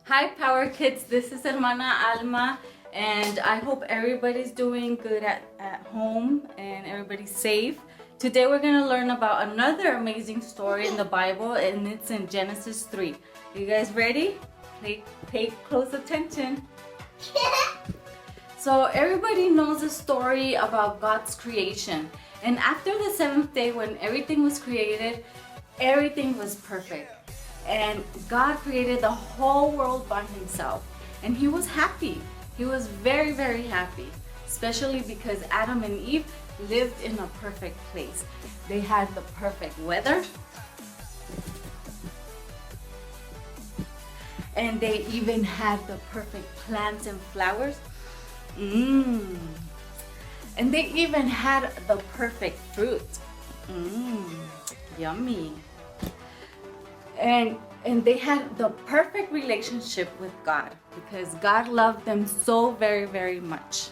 Hi Power Kids, this is Hermana Alma and I hope everybody's doing good at home and everybody's safe. Today we're going to learn about another amazing story in the Bible and it's in Genesis 3. You guys ready? Pay close attention. So everybody knows the story about God's creation, and after the seventh day when everything was created, everything was perfect. And God created the whole world by himself. And he was happy. He was very, very happy. Especially because Adam and Eve lived in a perfect place. They had the perfect weather. And they even had the perfect plants and flowers. And they even had the perfect fruit. Yummy. And they had the perfect relationship with God because God loved them so very, very much.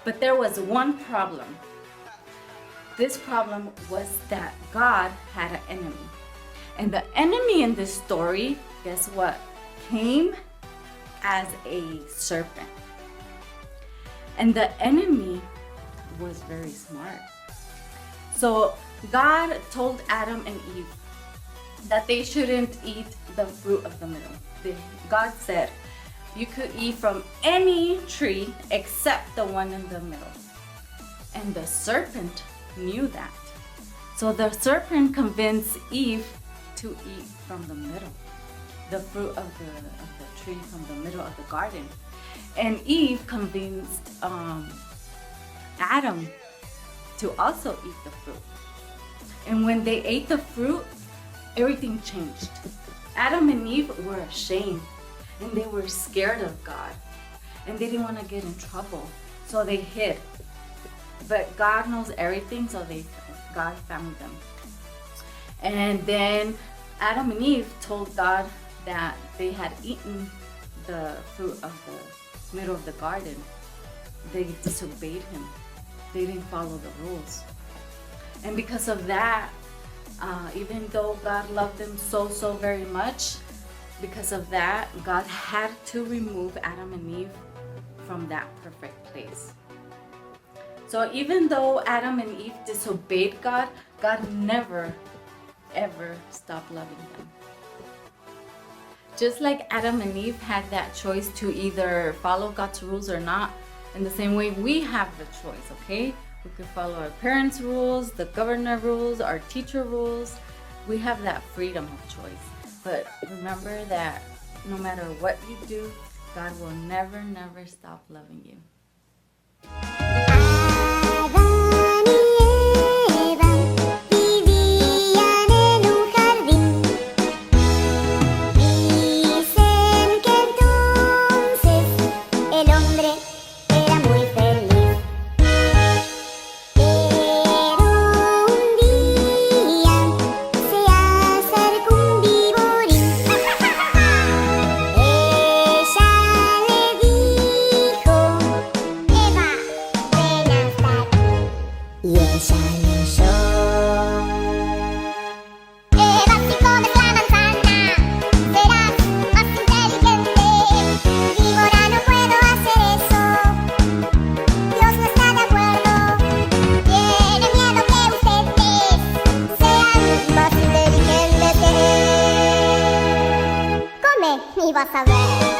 But there was one problem. This problem was that God had an enemy. And the enemy in this story, guess what? Came as a serpent. And the enemy was very smart. So God told Adam and Eve that they shouldn't eat the fruit of the middle. God said, you could eat from any tree except the one in the middle. And the serpent knew that. So the serpent convinced Eve to eat from the middle, the fruit of the tree from the middle of the garden. And Eve convinced Adam to also eat the fruit. And when they ate the fruit, everything changed. Adam and Eve were ashamed and they were scared of God and they didn't want to get in trouble, so they hid. But God knows everything, so God found them. And then Adam and Eve told God that they had eaten the fruit of the middle of the garden. They disobeyed him. They didn't follow the rules. And because of that, even though God loved them so very much, because of that, God had to remove Adam and Eve from that perfect place. So even though Adam and Eve disobeyed God, God never, ever stopped loving them. Just like Adam and Eve had that choice to either follow God's rules or not, in the same way we have the choice, okay? We could follow our parents' rules, the governor rules, our teacher rules. We have that freedom of choice. But remember that no matter what you do, God will never stop loving you. Y vas a ver.